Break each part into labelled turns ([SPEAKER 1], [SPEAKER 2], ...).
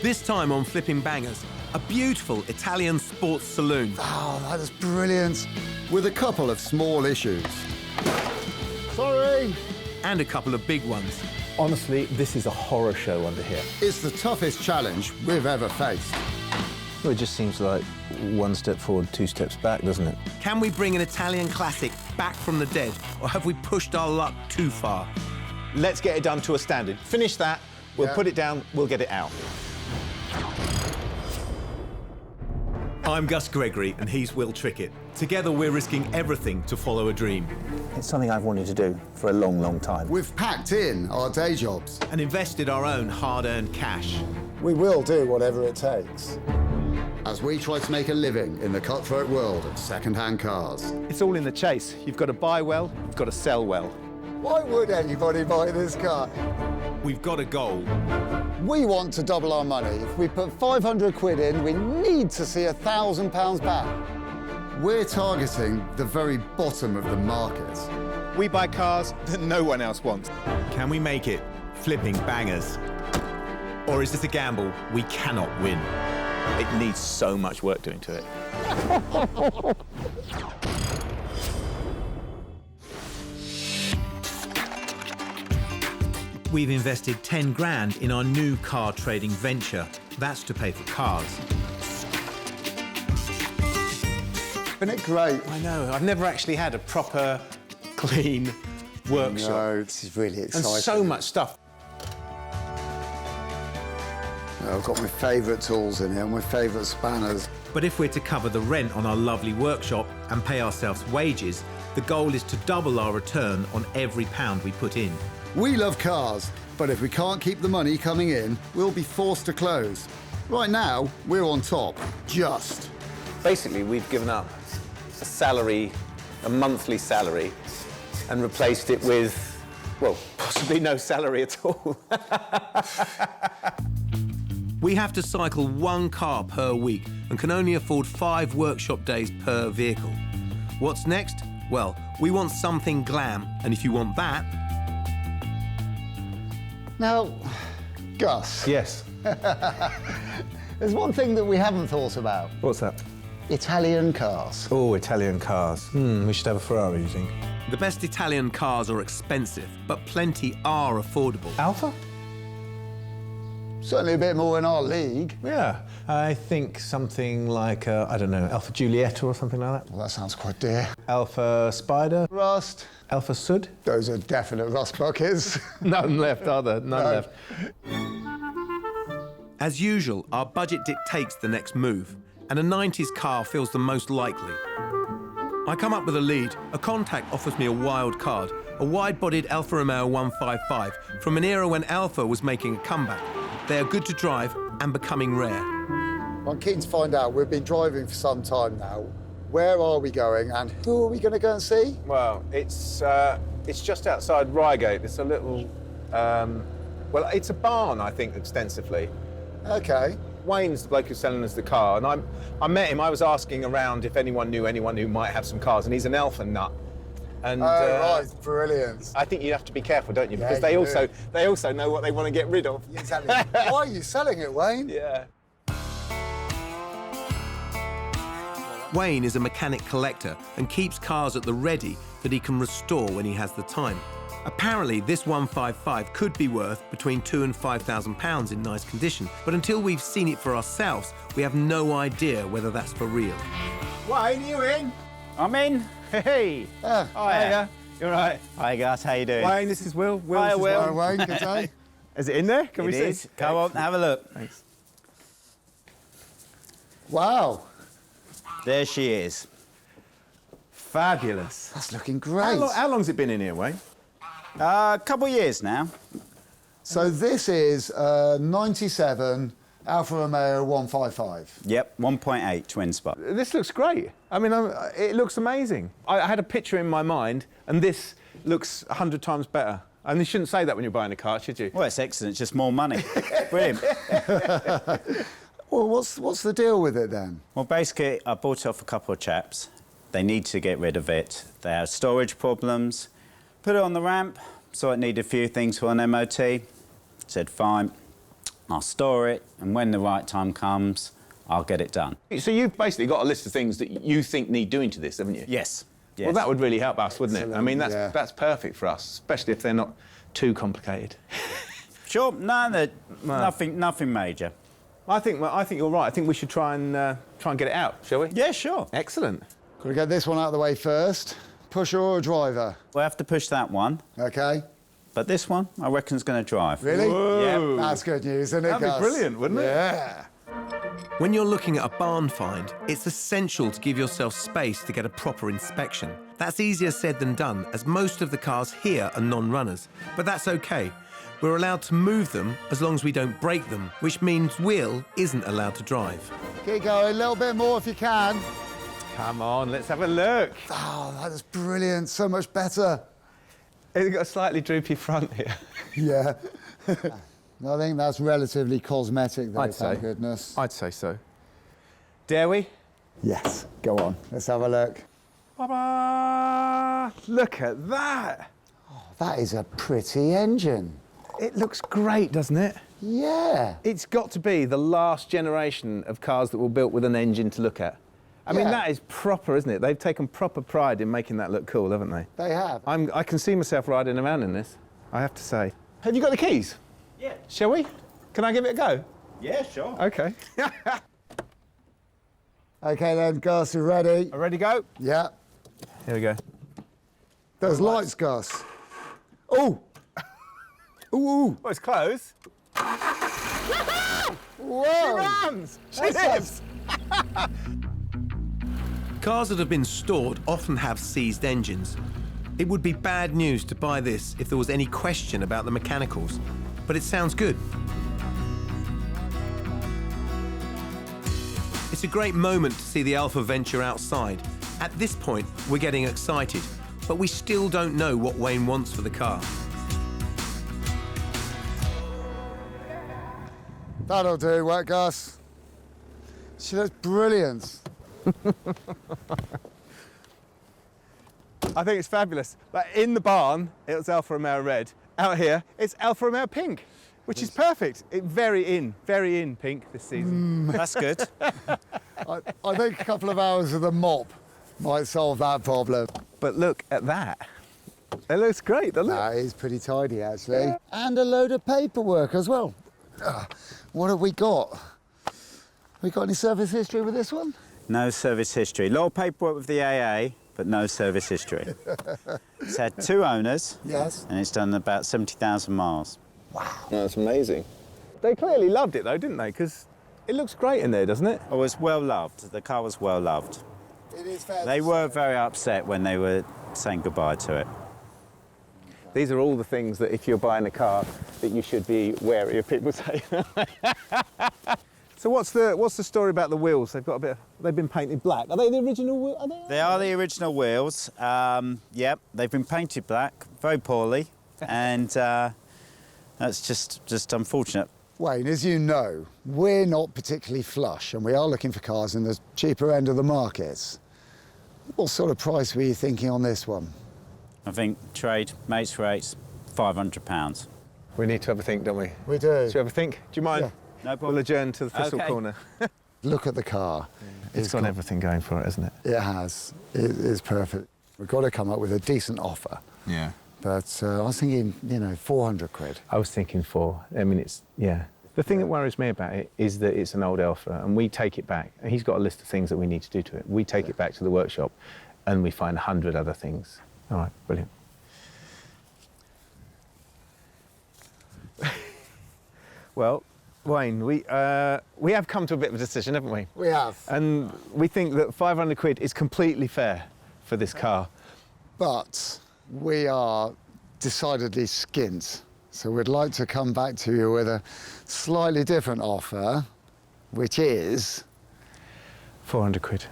[SPEAKER 1] This time on Flipping Bangers, a beautiful Italian sports saloon.
[SPEAKER 2] Oh, that is brilliant. With a couple of small issues. Sorry.
[SPEAKER 1] And a couple of big ones.
[SPEAKER 3] Honestly, this is a horror show under here.
[SPEAKER 2] It's the toughest challenge we've ever faced.
[SPEAKER 3] Well, it just seems like one step forward, two steps back, doesn't it?
[SPEAKER 1] Can we bring an Italian classic back from the dead, or have we pushed our luck too far?
[SPEAKER 3] Let's get it done to a standard. Finish that, we'll put it down, we'll get it out.
[SPEAKER 1] I'm Gus Gregory and he's Will Trickett. Together we're risking everything to follow a dream.
[SPEAKER 3] It's something I've wanted to do for a long, long time.
[SPEAKER 2] We've packed in our day jobs.
[SPEAKER 1] And invested our own hard-earned cash.
[SPEAKER 2] We will do whatever it takes. As we try to make a living in the cutthroat world of second-hand cars.
[SPEAKER 3] It's all in the chase. You've got to buy well, you've got to sell well.
[SPEAKER 2] Why would anybody buy this car?
[SPEAKER 1] We've got a goal.
[SPEAKER 2] We want to double our money. If we put 500 quid in, we need to see £1,000 back. We're targeting the very bottom of the market.
[SPEAKER 3] We buy cars that no one else wants.
[SPEAKER 1] Can we make it flipping bangers? Or is this a gamble we cannot win?
[SPEAKER 3] It needs so much work doing to it.
[SPEAKER 1] We've invested 10 grand in our new car trading venture. That's to pay for cars.
[SPEAKER 2] Isn't it great?
[SPEAKER 3] I know, I've never actually had a proper, clean workshop.
[SPEAKER 2] No, this is really exciting.
[SPEAKER 3] And so much stuff.
[SPEAKER 2] I've got my favourite tools in here, my favourite spanners.
[SPEAKER 1] But if we're to cover the rent on our lovely workshop and pay ourselves wages, the goal is to double our return on every pound we put in.
[SPEAKER 2] We love cars, but if we can't keep the money coming in, we'll be forced to close. Right now, we're on top, just.
[SPEAKER 3] Basically, we've given up a salary, a monthly salary, and replaced it with, well, possibly no salary at all.
[SPEAKER 1] We have to cycle one car per week and can only afford 5 workshop days per vehicle. What's next? Well, we want something glam, and if you want that...
[SPEAKER 2] Now, Gus.
[SPEAKER 3] Yes.
[SPEAKER 2] There's one thing that we haven't thought about.
[SPEAKER 3] What's that?
[SPEAKER 2] Italian cars.
[SPEAKER 3] Oh, Italian cars. We should have a Ferrari, you think?
[SPEAKER 1] The best Italian cars are expensive, but plenty are affordable.
[SPEAKER 3] Alpha?
[SPEAKER 2] Certainly a bit more in our league.
[SPEAKER 3] Yeah. I think something like, I don't know, Alpha Giulietta or something like that.
[SPEAKER 2] Well, that sounds quite dear.
[SPEAKER 3] Alpha Spider?
[SPEAKER 2] Rust.
[SPEAKER 3] Alpha Sud?
[SPEAKER 2] Those are definite rust buckets.
[SPEAKER 3] None left, are there? None left.
[SPEAKER 1] As usual, our budget dictates the next move, and a 90s car feels the most likely. I come up with a lead. A contact offers me a wild card, a wide-bodied Alfa Romeo 155 from an era when Alfa was making a comeback. They are good to drive and becoming rare.
[SPEAKER 2] I'm keen to find out. We've been driving for some time now. Where are we going and who are we going to go and see?
[SPEAKER 3] Well, it's just outside Reigate. It's a little, well, it's a barn, I think, extensively.
[SPEAKER 2] OK.
[SPEAKER 3] Wayne's the bloke who's selling us the car, and I met him. I was asking around if anyone knew anyone who might have some cars, and he's an Alpha nut. And,
[SPEAKER 2] right, brilliant.
[SPEAKER 3] I think you have to be careful, don't you? Because
[SPEAKER 2] you
[SPEAKER 3] they also know what they want to get rid of.
[SPEAKER 2] Exactly. Why are you selling it, Wayne?
[SPEAKER 3] Yeah.
[SPEAKER 1] Wayne is a mechanic collector and keeps cars at the ready that he can restore when he has the time. Apparently, this 155 could be worth between £2,000 and £5,000 in nice condition, but until we've seen it for ourselves, we have no idea whether that's for real.
[SPEAKER 2] Wayne, you in?
[SPEAKER 4] I'm in. Hey.
[SPEAKER 3] Hiya.
[SPEAKER 4] You're right. Hi, Gus. How you doing?
[SPEAKER 3] Wayne, this is Will.
[SPEAKER 4] Hi, Will.
[SPEAKER 2] Hi, Wayne. Good day.
[SPEAKER 3] Is it in there? Can we see?
[SPEAKER 4] It is. Come on, have a look.
[SPEAKER 3] Thanks.
[SPEAKER 2] Wow.
[SPEAKER 4] There she is.
[SPEAKER 3] Fabulous.
[SPEAKER 2] That's looking great.
[SPEAKER 3] How long's it been in here, Wayne?
[SPEAKER 4] A couple of years now.
[SPEAKER 2] So this is 97 Alfa Romeo 155.
[SPEAKER 4] Yep, 1.8 twin spot.
[SPEAKER 3] This looks great. I mean, it looks amazing. I had a picture in my mind, and this looks 100 times better. And you shouldn't say that when you're buying a car, should you?
[SPEAKER 4] Well, it's excellent. It's just more money. Brilliant.
[SPEAKER 2] Well, what's the deal with it then?
[SPEAKER 4] Well, basically, I bought it off a couple of chaps. They need to get rid of it. They have storage problems. Put it on the ramp, saw it needed a few things for an MOT. Said, fine. I'll store it, and when the right time comes, I'll get it done.
[SPEAKER 3] So you've basically got a list of things that you think need doing to this, haven't you?
[SPEAKER 4] Yes. Yes.
[SPEAKER 3] Well, that would really help us, wouldn't it? I mean,
[SPEAKER 2] Yeah.
[SPEAKER 3] that's perfect for us, especially if they're not too complicated.
[SPEAKER 4] Sure. No, nothing major.
[SPEAKER 3] I think you're right. I think we should try and get it out, shall we?
[SPEAKER 4] Yeah, sure.
[SPEAKER 3] Excellent.
[SPEAKER 2] Got to get this one out of the way first. Pusher or a driver?
[SPEAKER 4] We'll have to push that one,
[SPEAKER 2] OK.
[SPEAKER 4] but this one, I reckon, is going to drive.
[SPEAKER 2] Really?
[SPEAKER 3] Whoa.
[SPEAKER 4] Yeah.
[SPEAKER 2] That's good news, isn't it,
[SPEAKER 3] That'd be
[SPEAKER 2] Gus?
[SPEAKER 3] brilliant, wouldn't it?
[SPEAKER 2] Yeah.
[SPEAKER 1] When you're looking at a barn find, it's essential to give yourself space to get a proper inspection. That's easier said than done, as most of the cars here are non-runners. But that's OK. We're allowed to move them as long as we don't break them, which means Will isn't allowed to drive.
[SPEAKER 2] Keep going, a little bit more if you can.
[SPEAKER 3] Come on, let's have a look.
[SPEAKER 2] Oh, that is brilliant, so much better.
[SPEAKER 3] It's got a slightly droopy front here.
[SPEAKER 2] Yeah. I think that's relatively cosmetic, though,
[SPEAKER 3] I'd say.
[SPEAKER 2] thank goodness.
[SPEAKER 3] I'd say so. Dare we?
[SPEAKER 2] Yes, go on, let's have a look.
[SPEAKER 3] Ta-da! Look at that.
[SPEAKER 2] That is a pretty engine.
[SPEAKER 3] It looks great, doesn't it?
[SPEAKER 2] Yeah.
[SPEAKER 3] It's got to be the last generation of cars that were built with an engine to look at. I mean,
[SPEAKER 2] Yeah.
[SPEAKER 3] that is proper, isn't it? They've taken proper pride in making that look cool, haven't they?
[SPEAKER 2] They have.
[SPEAKER 3] I can see myself riding around in this, I have to say. Have you got the keys?
[SPEAKER 4] Yeah.
[SPEAKER 3] Shall we? Can I give it a go?
[SPEAKER 4] Yeah, sure.
[SPEAKER 3] OK.
[SPEAKER 2] OK then, Gus, you ready?
[SPEAKER 3] Ready to go?
[SPEAKER 2] Yeah.
[SPEAKER 3] Here we go.
[SPEAKER 2] There's lights, Gus. Oh! Ooh!
[SPEAKER 3] Oh, it's close.
[SPEAKER 2] Whoa!
[SPEAKER 3] Runs! She
[SPEAKER 2] That's-
[SPEAKER 3] lives!
[SPEAKER 1] Cars that have been stored often have seized engines. It would be bad news to buy this if there was any question about the mechanicals, but it sounds good. It's a great moment to see the Alpha venture outside. At this point, we're getting excited, but we still don't know what Wayne wants for the car.
[SPEAKER 2] That'll do, what, Gus? She looks brilliant.
[SPEAKER 3] I think it's fabulous. Like in the barn, it was Alpha Romeo red. Out here, it's Alpha Romeo pink, which is perfect. Very in pink this season.
[SPEAKER 4] That's good.
[SPEAKER 2] I think a couple of hours with a mop might solve that problem.
[SPEAKER 3] But look at that. It looks great, doesn't it?
[SPEAKER 2] That is pretty tidy, actually. And a load of paperwork as well. What have we got? We got any service history with this one?
[SPEAKER 4] No service history. A lot of paperwork with the AA, but no service history. It's had 2 owners.
[SPEAKER 2] Yes.
[SPEAKER 4] And it's done about 70,000 miles.
[SPEAKER 3] That's amazing. They clearly loved it though, didn't they? Because it looks great in there, doesn't it?
[SPEAKER 4] Oh, it was well loved. The car was well loved.
[SPEAKER 2] It is fair.
[SPEAKER 4] They were very upset when they were saying goodbye to it.
[SPEAKER 3] These are all the things that if you're buying a car that you should be wary of people saying. So what's the story about the wheels? They've been painted black. Are they the original wheels?
[SPEAKER 4] They are the original wheels. Yep, they've been painted black, very poorly, and that's just unfortunate.
[SPEAKER 2] Wayne, as you know, we're not particularly flush and we are looking for cars in the cheaper end of the markets. What sort of price were you thinking on this one?
[SPEAKER 4] I think trade, mates rates, £500.
[SPEAKER 3] We need to have a think, don't we?
[SPEAKER 2] We do.
[SPEAKER 3] Should we have a think? Do you mind?
[SPEAKER 2] Yeah.
[SPEAKER 4] No problem.
[SPEAKER 3] We'll adjourn to the thistle
[SPEAKER 4] Okay.
[SPEAKER 3] corner.
[SPEAKER 2] Look at the car.
[SPEAKER 3] It's got everything going for it, hasn't it?
[SPEAKER 2] It has. It is perfect. We've got to come up with a decent offer.
[SPEAKER 3] Yeah.
[SPEAKER 2] But I was thinking, 400 quid.
[SPEAKER 3] I was thinking 4. I mean, yeah. The thing that worries me about it is that it's an old Alpha and we take it back. And he's got a list of things that we need to do to it. We take it back to the workshop and we find 100 other things. All right, brilliant. Well, Wayne, we have come to a bit of a decision, haven't we?
[SPEAKER 2] We have.
[SPEAKER 3] And we think that 500 quid is completely fair for this car.
[SPEAKER 2] But we are decidedly skint. So we'd like to come back to you with a slightly different offer, which is
[SPEAKER 3] 400 quid.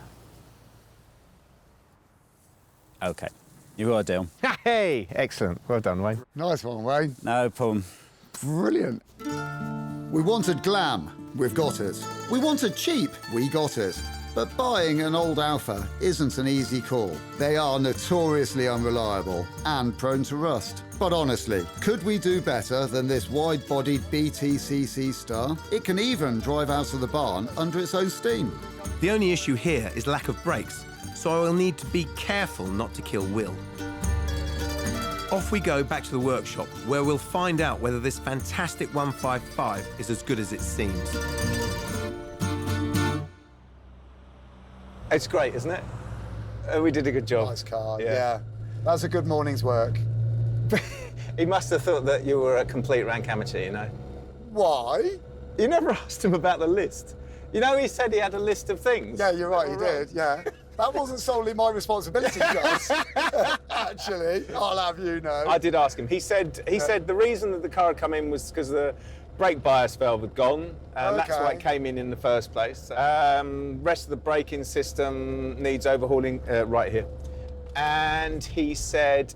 [SPEAKER 4] OK, you got a deal.
[SPEAKER 3] Hey, excellent. Well done, Wayne.
[SPEAKER 2] nice one, Wayne.
[SPEAKER 4] No problem.
[SPEAKER 2] Brilliant. We wanted glam, we've got it. We wanted cheap, we got it. But buying an old Alpha isn't an easy call. They are notoriously unreliable and prone to rust. But honestly, could we do better than this wide-bodied BTCC Star? It can even drive out of the barn under its own steam.
[SPEAKER 1] The only issue here is lack of brakes, so I will need to be careful not to kill Will. Off we go back to the workshop, where we'll find out whether this fantastic 155 is as good as it seems.
[SPEAKER 3] It's great, isn't it? We did a good job.
[SPEAKER 2] Nice car, yeah. That's a good morning's work.
[SPEAKER 3] He must have thought that you were a complete rank amateur, you know.
[SPEAKER 2] Why?
[SPEAKER 3] You never asked him about the list. You know, he said he had a list of things.
[SPEAKER 2] Yeah, you're right, he did, yeah. That wasn't solely my responsibility, Gus. Actually, I'll have you know.
[SPEAKER 3] I did ask him. He said the reason that the car had come in was because the brake bias valve had gone, and that's why it came in the first place. Rest of the braking system needs overhauling right here. And he said,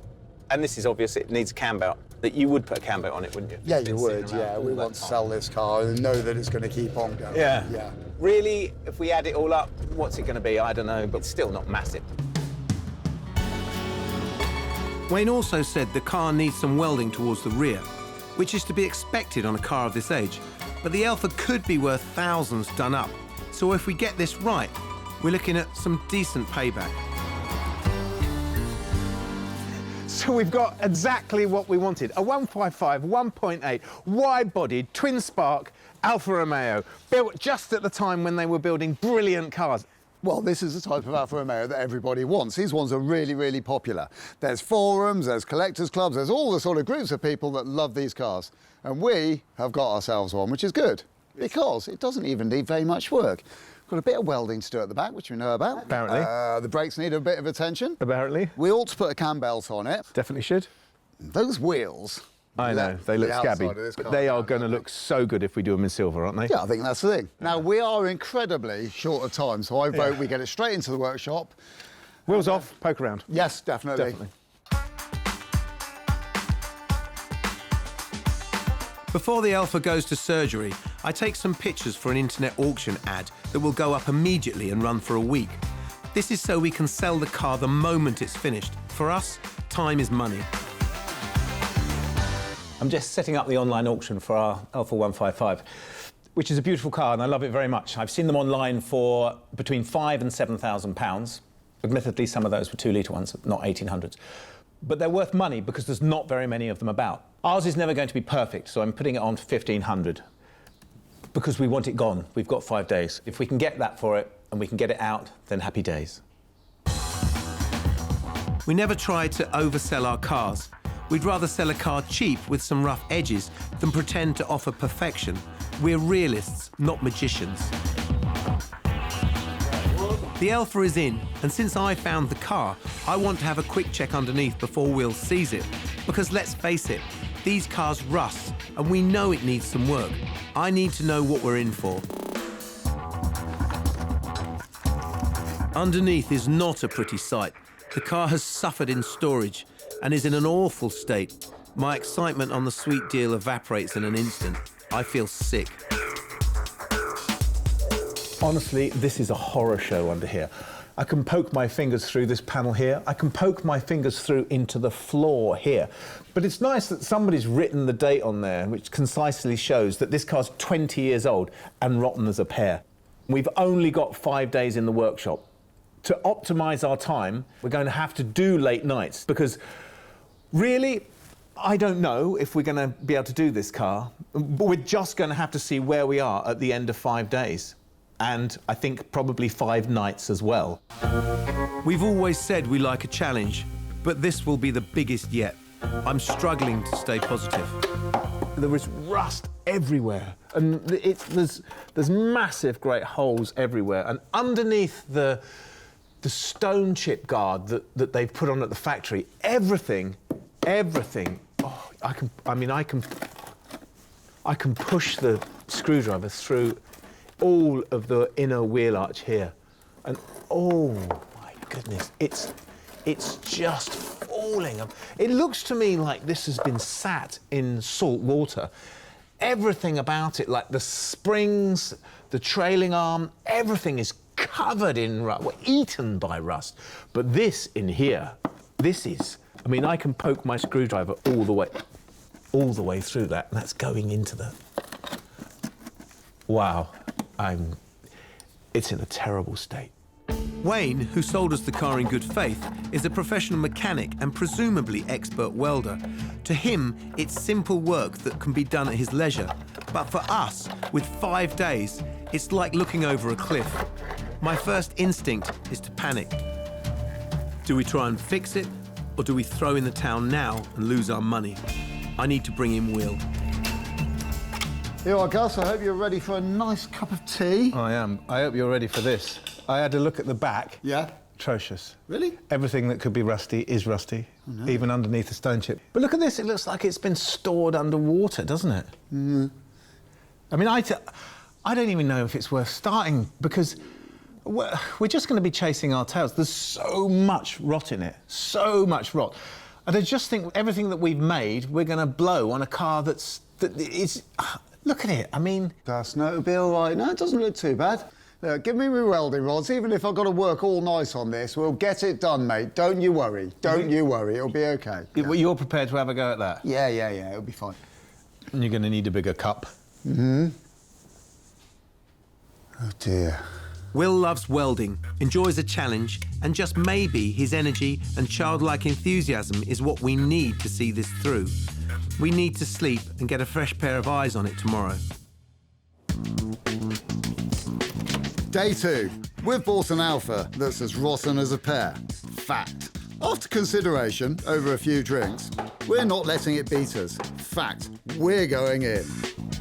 [SPEAKER 3] and this is obvious, it needs a cam belt. That you would put a cam belt on it, wouldn't you?
[SPEAKER 2] Yeah, you would, yeah. We want to sell this car and know that it's going to keep on going.
[SPEAKER 3] Yeah.
[SPEAKER 2] Yeah.
[SPEAKER 3] Really, if we add it all up, what's it going to be? I don't know, but it's still not massive.
[SPEAKER 1] Wayne also said the car needs some welding towards the rear, which is to be expected on a car of this age. But the Alpha could be worth thousands done up. So if we get this right, we're looking at some decent payback.
[SPEAKER 3] So we've got exactly what we wanted. A 155, 1.8, wide-bodied, twin-spark Alfa Romeo, built just at the time when they were building brilliant cars.
[SPEAKER 2] Well, this is the type of Alfa Romeo that everybody wants. These ones are really, really popular. There's forums, there's collectors clubs, there's all the sort of groups of people that love these cars. And we have got ourselves one, which is good, because it doesn't even need very much work. Got a bit of welding to do at the back, which we know about.
[SPEAKER 3] Apparently.
[SPEAKER 2] The brakes need a bit of attention.
[SPEAKER 3] Apparently.
[SPEAKER 2] We ought to put a cam belt on it.
[SPEAKER 3] Definitely should.
[SPEAKER 2] Those wheels.
[SPEAKER 3] I know, they look scabby, but they are going to look so good if we do them in silver, aren't they?
[SPEAKER 2] Yeah, I think that's the thing. Now, we are incredibly short of time, so I vote we get it straight into the workshop.
[SPEAKER 3] Wheels off, poke around.
[SPEAKER 2] Yes, definitely.
[SPEAKER 3] Definitely.
[SPEAKER 1] Before the Alpha goes to surgery, I take some pictures for an internet auction ad that will go up immediately and run for a week. This is so we can sell the car the moment it's finished. For us, time is money.
[SPEAKER 3] I'm just setting up the online auction for our Alpha 155, which is a beautiful car and I love it very much. I've seen them online for between £5,000 and £7,000. Admittedly, some of those were 2-litre ones, not 1800s. But they're worth money because there's not very many of them about. Ours is never going to be perfect, so I'm putting it on for 1,500 because we want it gone. We've got 5 days. If we can get that for it and we can get it out, then happy days.
[SPEAKER 1] We never try to oversell our cars. We'd rather sell a car cheap with some rough edges than pretend to offer perfection. We're realists, not magicians. The Alpha is in, and since I found the car, I want to have a quick check underneath before Will sees it. Because let's face it, these cars rust, and we know it needs some work. I need to know what we're in for. Underneath is not a pretty sight. The car has suffered in storage and is in an awful state. My excitement on the sweet deal evaporates in an instant. I feel sick.
[SPEAKER 3] Honestly, this is a horror show under here. I can poke my fingers through this panel here. I can poke my fingers through into the floor here. But it's nice that somebody's written the date on there, which concisely shows that this car's 20 years old and rotten as a pear. We've only got 5 days in the workshop. To optimise our time, we're going to have to do late nights because really, I don't know if we're going to be able to do this car, but we're just going to have to see where we are at the end of 5 days. And I think probably 5 nights as well.
[SPEAKER 1] We've always said we like a challenge, but this will be the biggest yet. I'm struggling to stay positive.
[SPEAKER 3] There is rust everywhere, and there's massive great holes everywhere. And underneath the stone chip guard that they've put on at the factory, everything, oh, I can push the screwdriver through all of the inner wheel arch here. And oh my goodness, it's just falling. It looks to me like this has been sat in salt water. Everything about it, like the springs, the trailing arm, everything is covered in rust, were eaten by rust. But this in here, this is, I mean, I can poke my screwdriver all the way through that, and that's going into the... Wow, it's in a terrible state.
[SPEAKER 1] Wayne, who sold us the car in good faith, is a professional mechanic and presumably expert welder. To him, it's simple work that can be done at his leisure. But for us, with 5 days, it's like looking over a cliff. My first instinct is to panic. Do we try and fix it, or do we throw in the towel now and lose our money? I need to bring in Will.
[SPEAKER 2] Here you are, Gus. I hope you're ready for a nice cup of tea.
[SPEAKER 3] I am. I hope you're ready for this. I had a look at the back.
[SPEAKER 2] Yeah?
[SPEAKER 3] Atrocious.
[SPEAKER 2] Really?
[SPEAKER 3] Everything that could be rusty is rusty, even underneath a stone chip. But look at this, it looks like it's been stored underwater, doesn't it?
[SPEAKER 2] Mm.
[SPEAKER 3] I mean, I don't even know if it's worth starting, because we're just going to be chasing our tails. There's so much rot in it, so much rot. And I just think everything that we've made, we're going to blow on a car that is... Look at it, I mean...
[SPEAKER 2] Gus, no, it'll be all right. No, it doesn't look too bad. Look, give me my welding rods. Even if I've got to work all night on this, we'll get it done, mate. Don't you worry. Don't you worry. It'll be OK.
[SPEAKER 3] Yeah. You're prepared to have a go at that?
[SPEAKER 2] Yeah, it'll be fine.
[SPEAKER 3] And you're going to need a bigger cup.
[SPEAKER 2] Mm-hmm. Oh, dear.
[SPEAKER 1] Will loves welding, enjoys a challenge, and just maybe his energy and childlike enthusiasm is what we need to see this through. We need to sleep and get a fresh pair of eyes on it tomorrow.
[SPEAKER 2] Day 2. We've bought an Alpha that's as rotten as a pear. Fact. After consideration, over a few drinks, we're not letting it beat us. Fact. We're going in.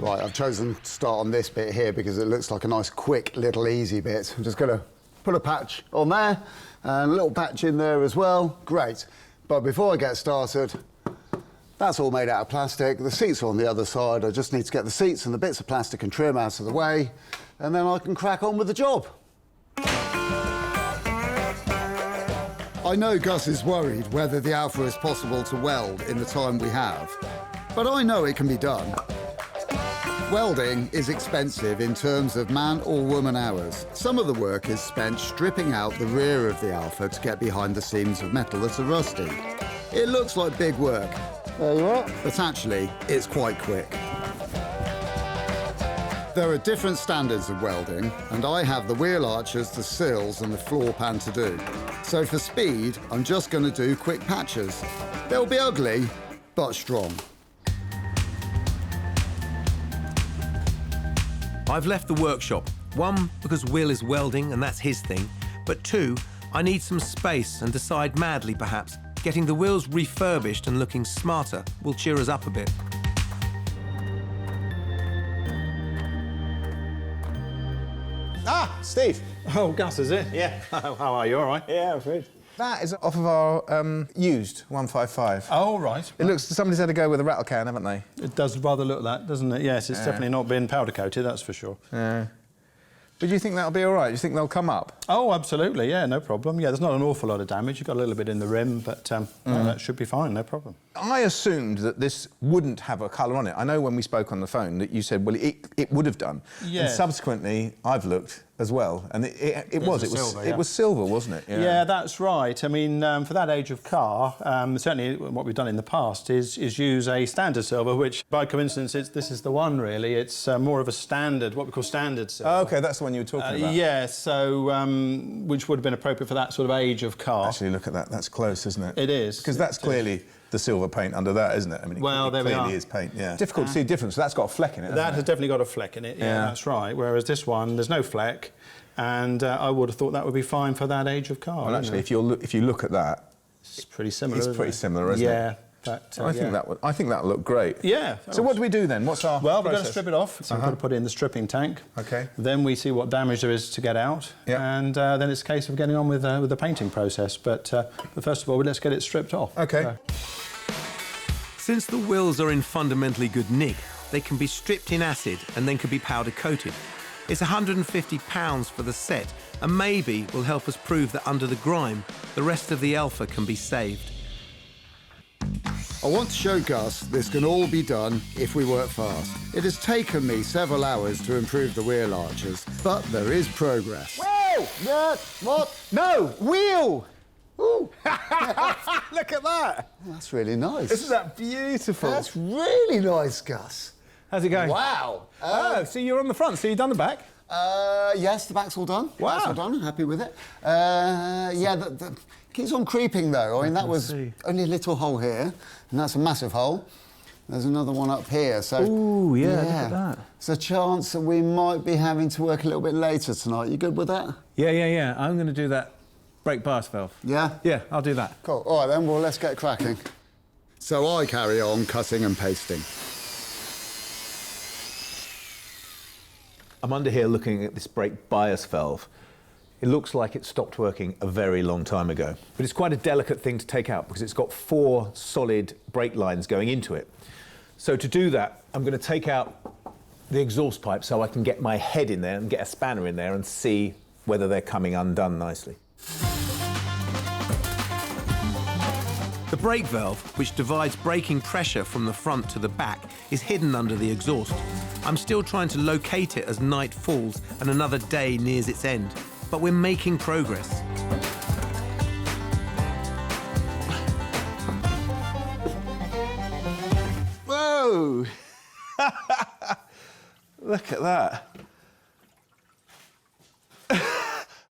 [SPEAKER 2] Right, I've chosen to start on this bit here because it looks like a nice, quick, little, easy bit. I'm just going to put a patch on there and a little patch in there as well. Great. But before I get started, that's all made out of plastic. The seats are on the other side. I just need to get the seats and the bits of plastic and trim out of the way, and then I can crack on with the job. I know Gus is worried whether the Alpha is possible to weld in the time we have, but I know it can be done. Welding is expensive in terms of man or woman hours. Some of the work is spent stripping out the rear of the Alpha to get behind the seams of metal that are rusty. It looks like big work. There you are. But actually, it's quite quick. There are different standards of welding, and I have the wheel arches, the sills, and the floor pan to do. So for speed, I'm just going to do quick patches. They'll be ugly, but strong.
[SPEAKER 1] I've left the workshop. 1, because Will is welding and that's his thing. But 2, I need some space and decide madly, perhaps, getting the wheels refurbished and looking smarter will cheer us up a bit.
[SPEAKER 3] Ah, Steve.
[SPEAKER 5] Oh, Gus, is it?
[SPEAKER 3] Yeah.
[SPEAKER 5] How are you? All right?
[SPEAKER 3] Yeah, I'm good. That is off of our used 155.
[SPEAKER 5] Oh, right.
[SPEAKER 3] It looks, somebody's had to go with a rattle can, haven't they?
[SPEAKER 5] It does rather look like that, doesn't it? Yes, it's definitely not been powder coated, that's for sure.
[SPEAKER 3] Yeah. But do you think that'll be all right? Do you think they'll come up?
[SPEAKER 5] Oh, absolutely, yeah, no problem. Yeah, there's not an awful lot of damage. You've got a little bit in the rim, but no, that should be fine, no problem.
[SPEAKER 3] I assumed that this wouldn't have a colour on it. I know when we spoke on the phone that you said, well, it would have done.
[SPEAKER 5] Yes.
[SPEAKER 3] And subsequently, I've looked as well, and it was silver,
[SPEAKER 5] yeah.
[SPEAKER 3] It was silver, wasn't it?
[SPEAKER 5] Yeah, that's right. I mean, for that age of car, certainly what we've done in the past is use a standard silver, which, by coincidence, this is the one, really. It's more of a standard, what we call standard silver.
[SPEAKER 3] Oh, OK, that's the one you were talking about.
[SPEAKER 5] Yeah, so, which would have been appropriate for that sort of age of car.
[SPEAKER 3] Actually, look at that. That's close, isn't it?
[SPEAKER 5] It is.
[SPEAKER 3] Because that's clearly the silver paint under that, isn't it? I mean,
[SPEAKER 5] well, there we
[SPEAKER 3] clearly
[SPEAKER 5] are.
[SPEAKER 3] is paint, yeah. Difficult to see a difference. That's got a fleck in it,
[SPEAKER 5] That has definitely got a fleck in it, yeah, that's right. Whereas this one, there's no fleck, and I would have thought that would be fine for that age of car.
[SPEAKER 3] Well, actually, if you look at that,
[SPEAKER 5] it's pretty similar.
[SPEAKER 3] It's pretty similar, isn't it?
[SPEAKER 5] Yeah. But,
[SPEAKER 3] I think that'll look great.
[SPEAKER 5] Yeah.
[SPEAKER 3] So what do we do then? What's our
[SPEAKER 5] Well, we're
[SPEAKER 3] process?
[SPEAKER 5] going to strip it off. So we've got to put it in the stripping tank.
[SPEAKER 3] OK.
[SPEAKER 5] Then we see what damage there is to get out.
[SPEAKER 3] Yeah.
[SPEAKER 5] And then it's a case of getting on with the painting process. But first of all, let's get it stripped off.
[SPEAKER 3] OK.
[SPEAKER 1] Since the wheels are in fundamentally good nick, they can be stripped in acid and then can be powder coated. It's £150 for the set, and maybe will help us prove that under the grime, the rest of the Alpha can be saved.
[SPEAKER 2] I want to show Gus this can all be done if we work fast. It has taken me several hours to improve the wheel arches, but there is progress.
[SPEAKER 3] Oh!
[SPEAKER 2] What?
[SPEAKER 3] No! Wheel!
[SPEAKER 2] Ooh,
[SPEAKER 3] Look at that!
[SPEAKER 2] that's really nice.
[SPEAKER 3] Isn't that beautiful?
[SPEAKER 2] That's really nice, Gus.
[SPEAKER 3] How's it going?
[SPEAKER 2] Wow.
[SPEAKER 3] Oh, so you're on the front, so you've done the back?
[SPEAKER 2] Yes, the back's all done.
[SPEAKER 3] Wow.
[SPEAKER 2] Back's all done. Happy with it. Yeah, the keeps on creeping though. I mean, that was only a little hole here, and that's a massive hole. There's another one up here. So.
[SPEAKER 3] Ooh, yeah, look at that.
[SPEAKER 2] There's a chance that we might be having to work a little bit later tonight. You good with that?
[SPEAKER 3] Yeah. I'm going to do that brake bias valve.
[SPEAKER 2] Yeah?
[SPEAKER 3] Yeah, I'll do that.
[SPEAKER 2] Cool. All right then, well, let's get cracking. So I carry on cutting and pasting.
[SPEAKER 3] I'm under here looking at this brake bias valve. It looks like it stopped working a very long time ago. But it's quite a delicate thing to take out because it's got 4 solid brake lines going into it. So to do that, I'm going to take out the exhaust pipe so I can get my head in there and get a spanner in there and see whether they're coming undone nicely.
[SPEAKER 1] The brake valve, which divides braking pressure from the front to the back, is hidden under the exhaust. I'm still trying to locate it as night falls and another day nears its end, but we're making progress.
[SPEAKER 3] Whoa! Look at that.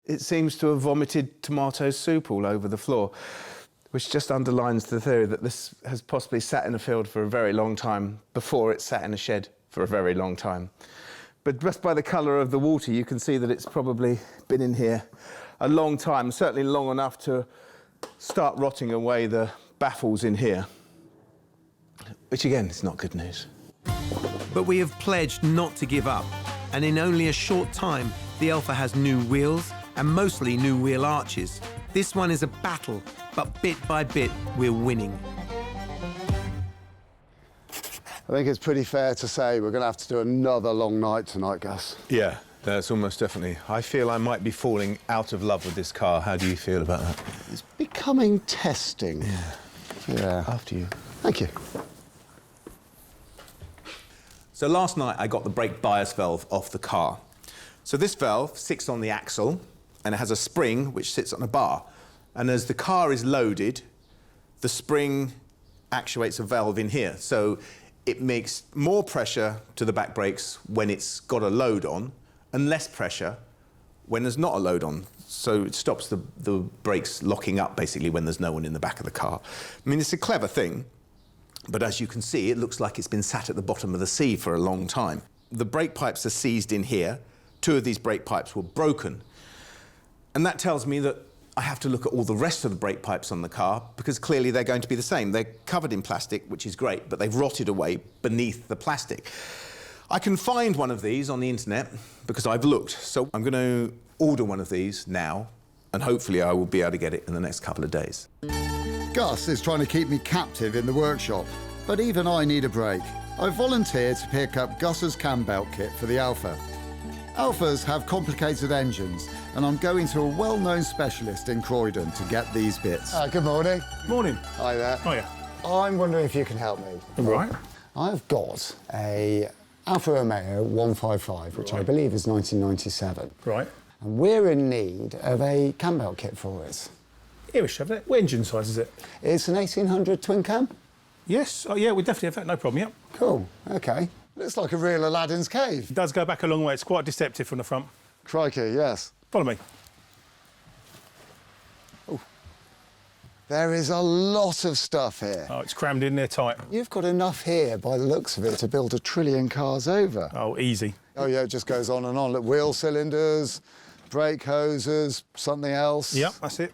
[SPEAKER 3] It seems to have vomited tomato soup all over the floor, which just underlines the theory that this has possibly sat in a field for a very long time before it sat in a shed for a very long time. But just by the colour of the water, you can see that it's probably been in here a long time, certainly long enough to start rotting away the baffles in here, which again is not good news.
[SPEAKER 1] But we have pledged not to give up, and in only a short time, the Alpha has new wheels and mostly new wheel arches. This one is a battle, but bit by bit, we're winning.
[SPEAKER 2] I think it's pretty fair to say we're going to have to do another long night tonight, Gus.
[SPEAKER 3] Yeah, that's almost definitely. I feel I might be falling out of love with this car. How do you feel about that?
[SPEAKER 2] It's becoming testing. Yeah.
[SPEAKER 3] After you.
[SPEAKER 2] Thank you.
[SPEAKER 3] So last night I got the brake bias valve off the car. So this valve sits on the axle and it has a spring which sits on a bar. And as the car is loaded, the spring actuates a valve in here. So it makes more pressure to the back brakes when it's got a load on and less pressure when there's not a load on. So it stops the brakes locking up basically when there's no one in the back of the car. I mean, it's a clever thing, but as you can see, it looks like it's been sat at the bottom of the sea for a long time. The brake pipes are seized in here. 2 of these brake pipes were broken. And that tells me that I have to look at all the rest of the brake pipes on the car because clearly they're going to be the same. They're covered in plastic, which is great, but they've rotted away beneath the plastic. I can find one of these on the internet because I've looked. So I'm going to order one of these now, and hopefully I will be able to get it in the next couple of days.
[SPEAKER 2] Gus is trying to keep me captive in the workshop, but even I need a break. I volunteered to pick up Gus's cam belt kit for the Alpha. Alphas have complicated engines, and I'm going to a well-known specialist in Croydon to get these bits. Good morning.
[SPEAKER 5] Morning.
[SPEAKER 2] Hi there.
[SPEAKER 5] Oh, yeah.
[SPEAKER 2] I'm wondering if you can help me.
[SPEAKER 5] Right.
[SPEAKER 2] I've got a Alfa Romeo 155, which I believe is 1997.
[SPEAKER 5] Right.
[SPEAKER 2] And we're in need of a cam belt kit for it.
[SPEAKER 5] Here we shove it. What engine size is it?
[SPEAKER 2] It's an 1800 twin cam.
[SPEAKER 5] Yes. Oh, yeah, we definitely have that. No problem, yep.
[SPEAKER 2] Cool, OK. Looks like a real Aladdin's cave.
[SPEAKER 5] It does go back a long way. It's quite deceptive from the front.
[SPEAKER 2] Crikey, yes.
[SPEAKER 5] Follow me.
[SPEAKER 2] There is a lot of stuff here.
[SPEAKER 5] Oh, it's crammed in there tight.
[SPEAKER 2] You've got enough here, by the looks of it, to build 1 trillion cars over.
[SPEAKER 5] Oh, easy.
[SPEAKER 2] Oh, yeah, it just goes on and on. Look, wheel cylinders, brake hoses, something else.
[SPEAKER 5] Yep, that's it.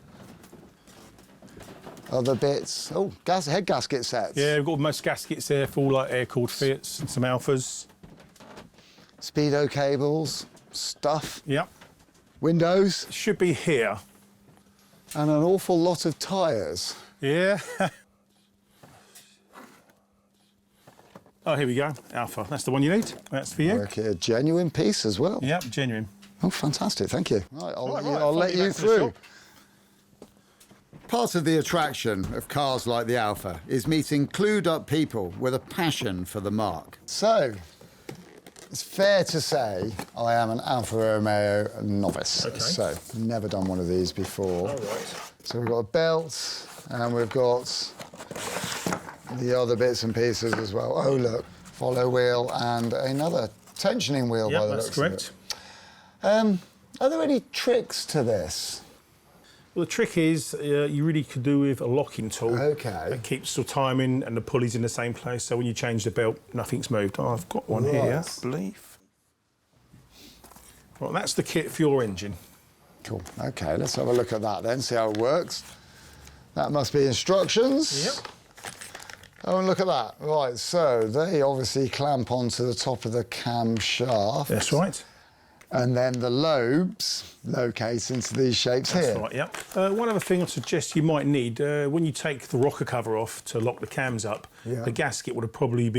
[SPEAKER 2] Other bits. Oh, head gasket sets.
[SPEAKER 5] Yeah, we've got most gaskets there for all like air-cooled Fiats and some Alphas.
[SPEAKER 2] Speedo cables, stuff.
[SPEAKER 5] Yep.
[SPEAKER 2] Windows.
[SPEAKER 5] Should be here.
[SPEAKER 2] And an awful lot of tyres.
[SPEAKER 5] Yeah. Oh, here we go. Alpha. That's the one you need. That's for you.
[SPEAKER 2] Okay, a genuine piece as well.
[SPEAKER 5] Yep, genuine.
[SPEAKER 2] Oh, fantastic. Thank you. Right, I'll
[SPEAKER 5] Right,
[SPEAKER 2] let you
[SPEAKER 5] back to the
[SPEAKER 2] through.
[SPEAKER 5] shop.
[SPEAKER 2] Part of the attraction of cars like the Alpha is meeting clued-up people with a passion for the marque. So, It's fair to say I am an Alfa Romeo novice.
[SPEAKER 6] Okay.
[SPEAKER 2] So, never done one of these before.
[SPEAKER 6] All right.
[SPEAKER 2] So we've got a belt, and we've got the other bits and pieces as well. Oh, look, follow wheel and another tensioning wheel by
[SPEAKER 6] Yeah,
[SPEAKER 2] the
[SPEAKER 6] that's
[SPEAKER 2] looks of
[SPEAKER 6] correct.
[SPEAKER 2] it. Are there any tricks to this?
[SPEAKER 6] Well, the trick is you really could do with a locking tool.
[SPEAKER 2] Okay.
[SPEAKER 6] That keeps the timing and the pulleys in the same place, so when you change the belt, nothing's moved. Oh, I've got one here,
[SPEAKER 2] Right.
[SPEAKER 6] I believe. Right, that's the kit for your engine.
[SPEAKER 2] Cool. OK, let's have a look at that then, see how it works. That must be instructions.
[SPEAKER 6] Yep.
[SPEAKER 2] Oh, and look at that. Right, so they obviously clamp onto the top of the camshaft.
[SPEAKER 6] That's right.
[SPEAKER 2] And then the lobes locate into these shapes
[SPEAKER 6] That's
[SPEAKER 2] here.
[SPEAKER 6] right, yep. One other thing I suggest you might need, when you take the rocker cover off to lock the cams up,
[SPEAKER 2] Yeah.
[SPEAKER 6] the gasket would have probably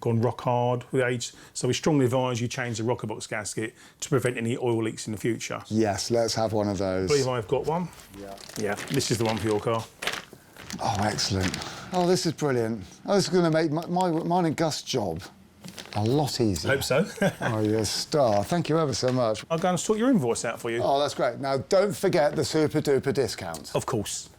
[SPEAKER 6] gone rock hard with age. So we strongly advise you change the rocker box gasket to prevent any oil leaks in the future.
[SPEAKER 2] Yes, let's have one of those.
[SPEAKER 6] I believe I've got one. Yeah. Yeah, this is the one for your car.
[SPEAKER 2] Oh, excellent. Oh, this is brilliant. Oh, this is going to make mine and Gus' job a lot easier.
[SPEAKER 6] Hope so.
[SPEAKER 2] Oh, you're a star. Thank you ever so much.
[SPEAKER 6] I'll go and sort your invoice out for you.
[SPEAKER 2] Oh, that's great. Now, don't forget the super-duper discount.
[SPEAKER 6] Of course.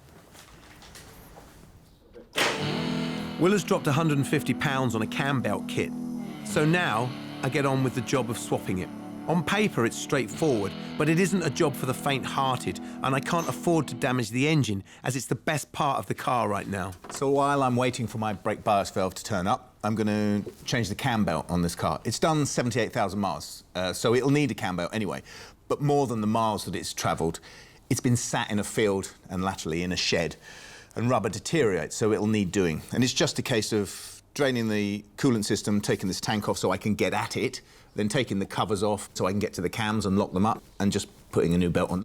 [SPEAKER 1] Will has dropped £150 on a cam belt kit, so now I get on with the job of swapping it. On paper, it's straightforward, but it isn't a job for the faint-hearted, and I can't afford to damage the engine, as it's the best part of the car right now.
[SPEAKER 3] So while I'm waiting for my brake bias valve to turn up, I'm going to change the cam belt on this car. It's done 78,000 miles, so it'll need a cam belt anyway. But more than the miles that it's travelled, it's been sat in a field and latterly in a shed, and rubber deteriorates, so it'll need doing. And it's just a case of draining the coolant system, taking this tank off so I can get at it, then taking the covers off so I can get to the cams and lock them up, and just putting a new belt on.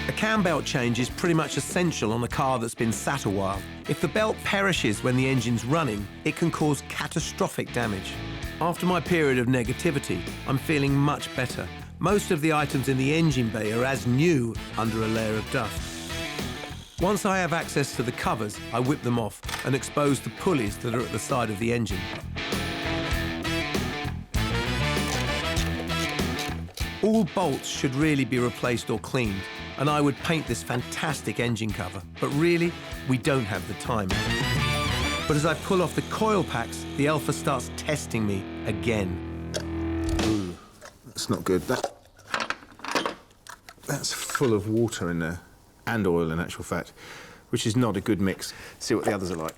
[SPEAKER 1] A cam belt change is pretty much essential on a car that's been sat a while. If the belt perishes when the engine's running, it can cause catastrophic damage. After my period of negativity, I'm feeling much better. Most of the items in the engine bay are as new under a layer of dust. Once I have access to the covers, I whip them off and expose the pulleys that are at the side of the engine. All bolts should really be replaced or cleaned, and I would paint this fantastic engine cover, but really, we don't have the time. But as I pull off the coil packs, the Alpha starts testing me again.
[SPEAKER 3] Ooh, that's not good. That's full of water in there, and oil in actual fact, which is not a good mix. See what the others are like.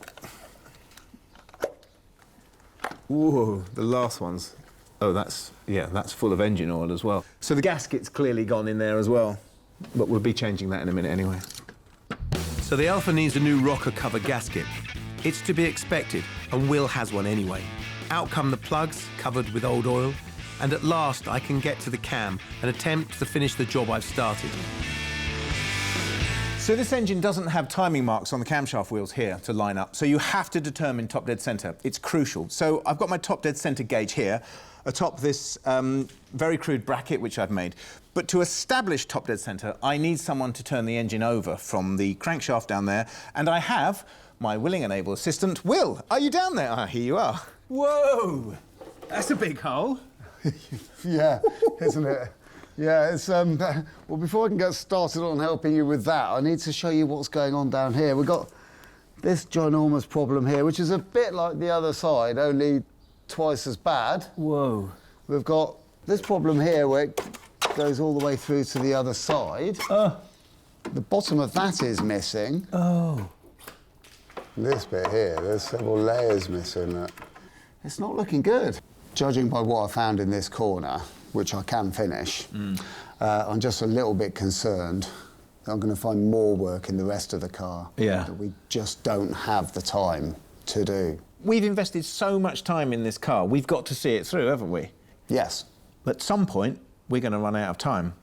[SPEAKER 3] Whoa, the last ones. Oh, that's full of engine oil as well. So the gasket's clearly gone in there as well, but we'll be changing that in a minute anyway.
[SPEAKER 1] So the Alpha needs a new rocker cover gasket. It's to be expected, and Will has one anyway. Out come the plugs, covered with old oil, and at last I can get to the cam and attempt to finish the job I've started.
[SPEAKER 3] So this engine doesn't have timing marks on the camshaft wheels here to line up, so you have to determine top dead centre. It's crucial. So I've got my top dead centre gauge here, atop this very crude bracket which I've made. But to establish top dead centre, I need someone to turn the engine over from the crankshaft down there, and I have my willing and able assistant, Will. Are you down there? Ah, here you are. Whoa! That's a big hole.
[SPEAKER 2] Yeah, isn't it? Yeah, it's, well, before I can get started on helping you with that, I need to show you what's going on down here. We've got this ginormous problem here, which is a bit like the other side, only twice as bad.
[SPEAKER 3] Whoa.
[SPEAKER 2] We've got this problem here where it goes all the way through to the other side. The bottom of that is missing.
[SPEAKER 3] Oh.
[SPEAKER 2] This bit here, there's several layers missing. It's not looking good. Judging by what I found in this corner, which I can finish, I'm just a little bit concerned that I'm going to find more work in the rest of the car that we just don't have the time to do.
[SPEAKER 3] We've invested so much time in this car, we've got to see it through, haven't we?
[SPEAKER 2] Yes.
[SPEAKER 3] At some point, we're going to run out of time.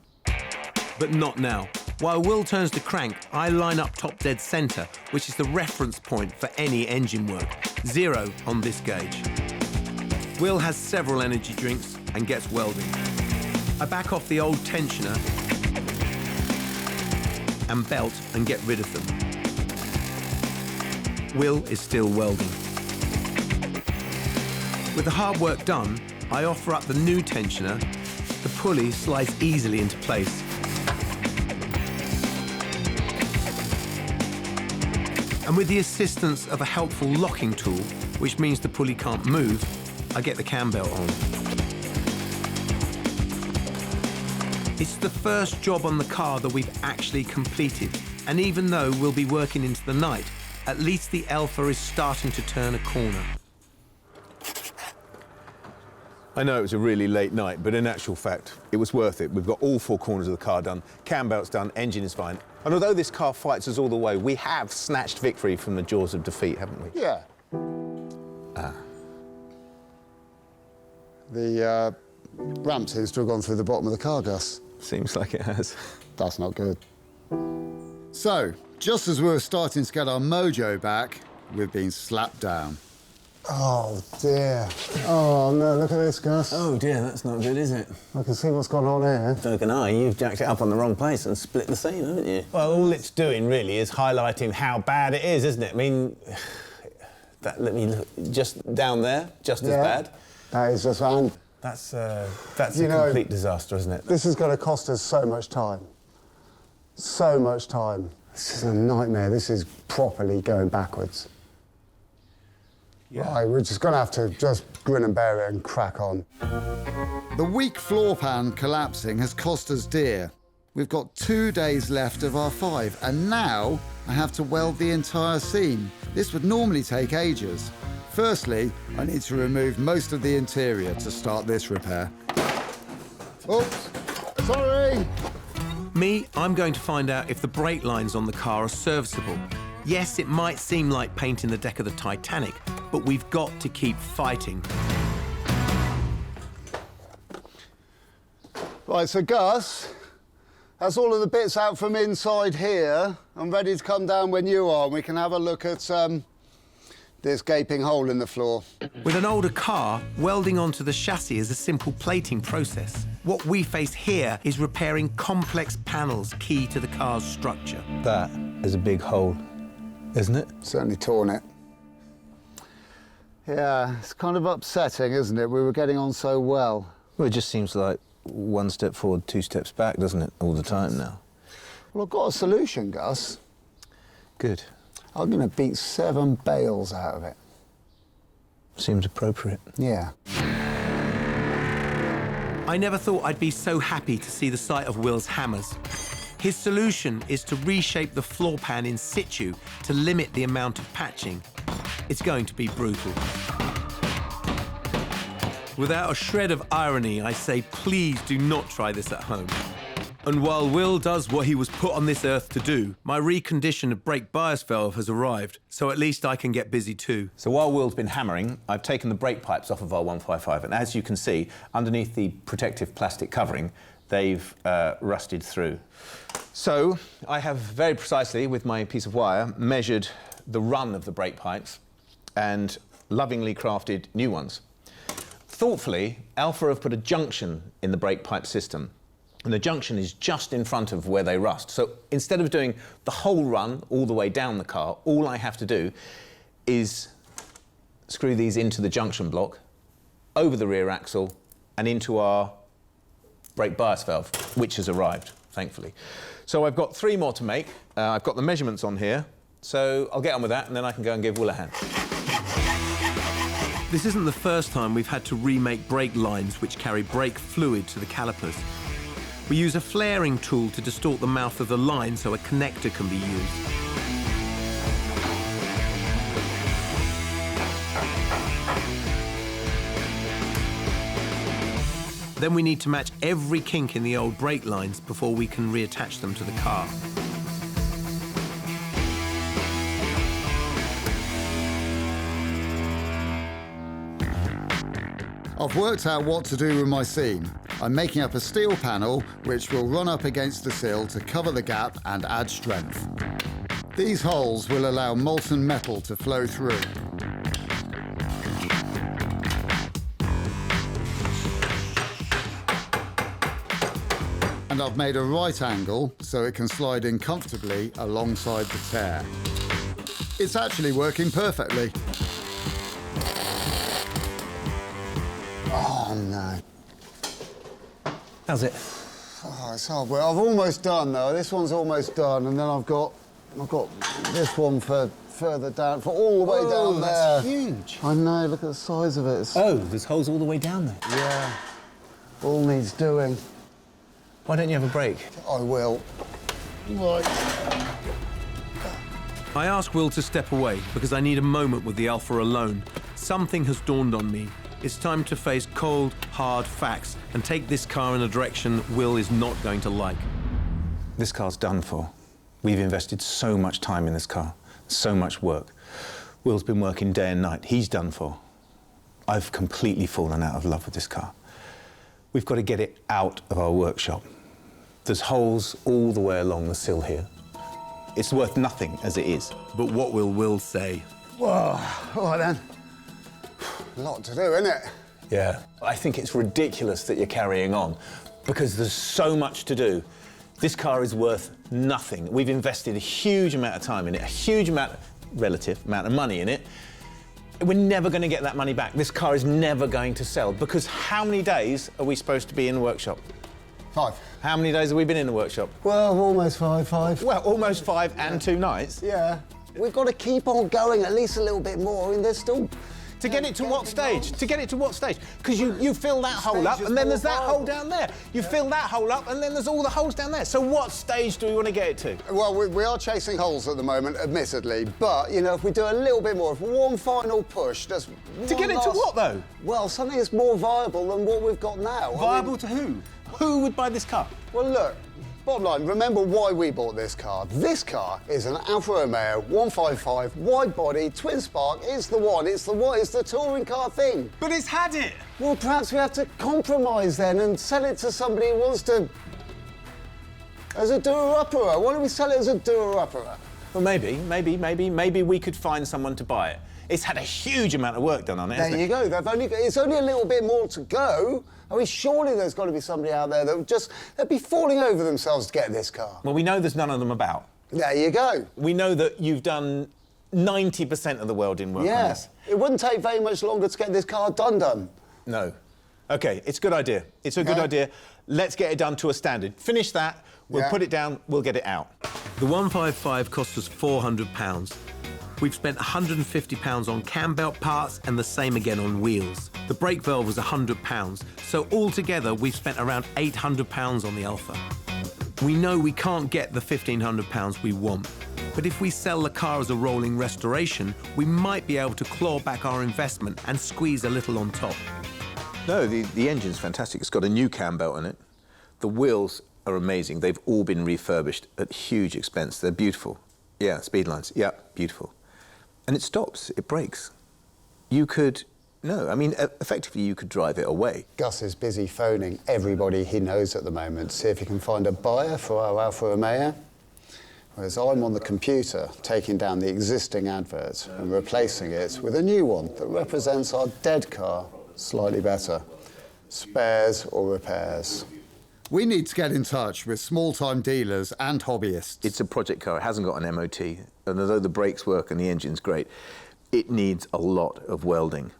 [SPEAKER 1] But not now. While Will turns the crank, I line up top dead centre, which is the reference point for any engine work. 0 on this gauge. Will has several energy drinks and gets welding. I back off the old tensioner and belt and get rid of them. Will is still welding. With the hard work done, I offer up the new tensioner. The pulley slides easily into place. And with the assistance of a helpful locking tool, which means the pulley can't move, I get the cam belt on. It's the first job on the car that we've actually completed. And even though we'll be working into the night, at least the Alpha is starting to turn a corner.
[SPEAKER 3] I know it was a really late night, but in actual fact, it was worth it. We've got all 4 corners of the car done, cam belt's done, engine is fine. And although this car fights us all the way, we have snatched victory from the jaws of defeat, haven't we?
[SPEAKER 2] Yeah. The ramp seems to have gone through the bottom of the car, Gus.
[SPEAKER 3] Seems like it has.
[SPEAKER 2] That's not good. So, just as we were starting to get our mojo back, we've been slapped down.
[SPEAKER 7] Oh, dear. Oh, no, look at this, Gus.
[SPEAKER 8] Oh, dear, that's not good, is it?
[SPEAKER 7] I can see what's gone on here.
[SPEAKER 8] So can I. You've jacked it up on the wrong place and split the seam, haven't you?
[SPEAKER 3] Well, all it's doing, really, is highlighting how bad it is, isn't it? I mean, let me look, just down there, just as bad.
[SPEAKER 7] That is just... And
[SPEAKER 3] That's a complete disaster, isn't it?
[SPEAKER 7] this is going to cost us so much time. So much time. This is a nightmare. This is properly going backwards. Yeah. Right, we're just going to have to just grin and bear it and crack on.
[SPEAKER 2] The weak floor pan collapsing has cost us dear. We've got 2 days left of our 5, and now I have to weld the entire seam. This would normally take ages. Firstly, I need to remove most of the interior to start this repair. Oops, sorry.
[SPEAKER 1] Me, I'm going to find out if the brake lines on the car are serviceable. Yes, it might seem like painting the deck of the Titanic, but we've got to keep fighting.
[SPEAKER 2] Right, so Gus, that's all of the bits out from inside here. I'm ready to come down when you are, and we can have a look at this gaping hole in the floor.
[SPEAKER 1] With an older car, welding onto the chassis is a simple plating process. What we face here is repairing complex panels key to the car's structure.
[SPEAKER 3] That is a big hole, isn't it?
[SPEAKER 2] Certainly torn it. Yeah, it's kind of upsetting, isn't it? We were getting on so well.
[SPEAKER 3] Well, it just seems like 1 step forward, 2 steps back, doesn't it, all the time now?
[SPEAKER 2] Well, I've got a solution, Gus.
[SPEAKER 3] Good.
[SPEAKER 2] I'm going to beat 7 bales out of it.
[SPEAKER 3] Seems appropriate.
[SPEAKER 2] Yeah.
[SPEAKER 1] I never thought I'd be so happy to see the sight of Will's hammers. His solution is to reshape the floor pan in situ to limit the amount of patching. It's going to be brutal. Without a shred of irony, I say, please do not try this at home. And while Will does what he was put on this earth to do, my reconditioned brake bias valve has arrived, so at least I can get busy too.
[SPEAKER 3] So while Will's been hammering, I've taken the brake pipes off of our 155, and as you can see, underneath the protective plastic covering, they've rusted through. So I have very precisely, with my piece of wire, measured the run of the brake pipes and lovingly crafted new ones. Thoughtfully, Alpha have put a junction in the brake pipe system, and the junction is just in front of where they rust. So instead of doing the whole run all the way down the car, all I have to do is screw these into the junction block, over the rear axle, and into our brake bias valve, which has arrived, thankfully. So I've got 3 more to make. I've got the measurements on here, so I'll get on with that, and then I can go and give Will a hand.
[SPEAKER 1] This isn't the first time we've had to remake brake lines which carry brake fluid to the calipers. We use a flaring tool to distort the mouth of the line so a connector can be used. Then we need to match every kink in the old brake lines before we can reattach them to the car.
[SPEAKER 2] I've worked out what to do with my seam. I'm making up a steel panel which will run up against the sill to cover the gap and add strength. These holes will allow molten metal to flow through. And I've made a right angle so it can slide in comfortably alongside the tear. It's actually working perfectly.
[SPEAKER 7] Oh, no.
[SPEAKER 8] How's it?
[SPEAKER 7] Oh, it's hard. Well, I've almost done, though. This one's almost done, and then I've got this one for further down, for all the way down there.
[SPEAKER 8] That's huge.
[SPEAKER 7] I know, look at the size of it. It's,
[SPEAKER 8] Oh, there's holes all the way down there.
[SPEAKER 7] yeah. All needs doing.
[SPEAKER 8] Why don't you have a break?
[SPEAKER 7] I will. Right.
[SPEAKER 1] I ask Will to step away because I need a moment with the Alpha alone. Something has dawned on me. It's time to face cold, hard facts and take this car in a direction Will is not going to like.
[SPEAKER 3] This car's done for. We've invested so much time in this car, so much work. Will's been working day and night. He's done for. I've completely fallen out of love with this car. We've got to get it out of our workshop. There's holes all the way along the sill here. It's worth nothing as it is.
[SPEAKER 1] But what will Will say?
[SPEAKER 7] Whoa. All right, then. A lot to do, isn't it?
[SPEAKER 3] Yeah. I think it's ridiculous that you're carrying on because there's so much to do. This car is worth nothing. We've invested a huge amount of time in it, a huge amount, relative amount of money in it. We're never going to get that money back. This car is never going to sell because how many days are we supposed to be in the workshop?
[SPEAKER 7] 5.
[SPEAKER 3] How many days have we been in the workshop?
[SPEAKER 7] Well, almost 5.
[SPEAKER 3] Well, almost 5 and 2 nights.
[SPEAKER 7] Yeah. We've got to keep on going at least a little bit more. I mean, there's still...
[SPEAKER 3] To get it to what stage? To get it to what stage? Because you fill that hole up
[SPEAKER 7] Stage is
[SPEAKER 3] and then there's
[SPEAKER 7] more
[SPEAKER 3] that
[SPEAKER 7] viable.
[SPEAKER 3] hole down there. You fill that hole up and then there's all the holes down there. So what stage do we want to get it to?
[SPEAKER 7] Well, we are chasing holes at the moment, admittedly, but, you know, if we do a little bit more, if one final push, just
[SPEAKER 3] To get it to what, though?
[SPEAKER 7] Well, something that's more viable than what we've got now.
[SPEAKER 3] Viable to who? Who would buy this car?
[SPEAKER 7] Well, look, bottom line, remember why we bought this car. This car is an Alfa Romeo 155, wide body, twin spark. It's the one, it's the touring car thing.
[SPEAKER 3] But it's had it.
[SPEAKER 7] Well, perhaps we have to compromise then and sell it to somebody who wants to... as a doer-upperer. Why don't we sell it as a doer-upperer?
[SPEAKER 3] Well, maybe we could find someone to buy it. It's had a huge amount of work done on it,
[SPEAKER 7] There
[SPEAKER 3] hasn't
[SPEAKER 7] you
[SPEAKER 3] it?
[SPEAKER 7] go. It's only a little bit more to go. I mean, surely there's got to be somebody out there that would they'd be falling over themselves to get this car.
[SPEAKER 3] Well, we know there's none of them about.
[SPEAKER 7] There you go.
[SPEAKER 3] We know that you've done 90% of the welding work on
[SPEAKER 7] Yes.
[SPEAKER 3] this.
[SPEAKER 7] It wouldn't take very much longer to get this car done.
[SPEAKER 3] No. OK, it's a good idea. It's a good
[SPEAKER 7] Yeah.
[SPEAKER 3] idea. Let's get it done to a standard. Finish that, we'll
[SPEAKER 7] Yeah.
[SPEAKER 3] put it down, we'll get it out.
[SPEAKER 1] The 155 cost us £400. We've spent £150 on cam belt parts and the same again on wheels. The brake valve was £100, so altogether we've spent around £800 on the Alpha. We know we can't get the £1,500 we want, but if we sell the car as a rolling restoration, we might be able to claw back our investment and squeeze a little on top.
[SPEAKER 3] No, the engine's fantastic. It's got a new cam belt in it. The wheels are amazing. They've all been refurbished at huge expense. They're beautiful. Yeah, speed lines. Yeah, beautiful. And it stops, it brakes. Effectively you could drive it away.
[SPEAKER 7] Gus is busy phoning everybody he knows at the moment to see if he can find a buyer for our Alfa Romeo. Whereas I'm on the computer taking down the existing advert and replacing it with a new one that represents our dead car slightly better. Spares or repairs. We need to get in touch with small-time dealers and hobbyists.
[SPEAKER 3] It's a project car, it hasn't got an MOT, and although the brakes work and the engine's great, it needs a lot of welding,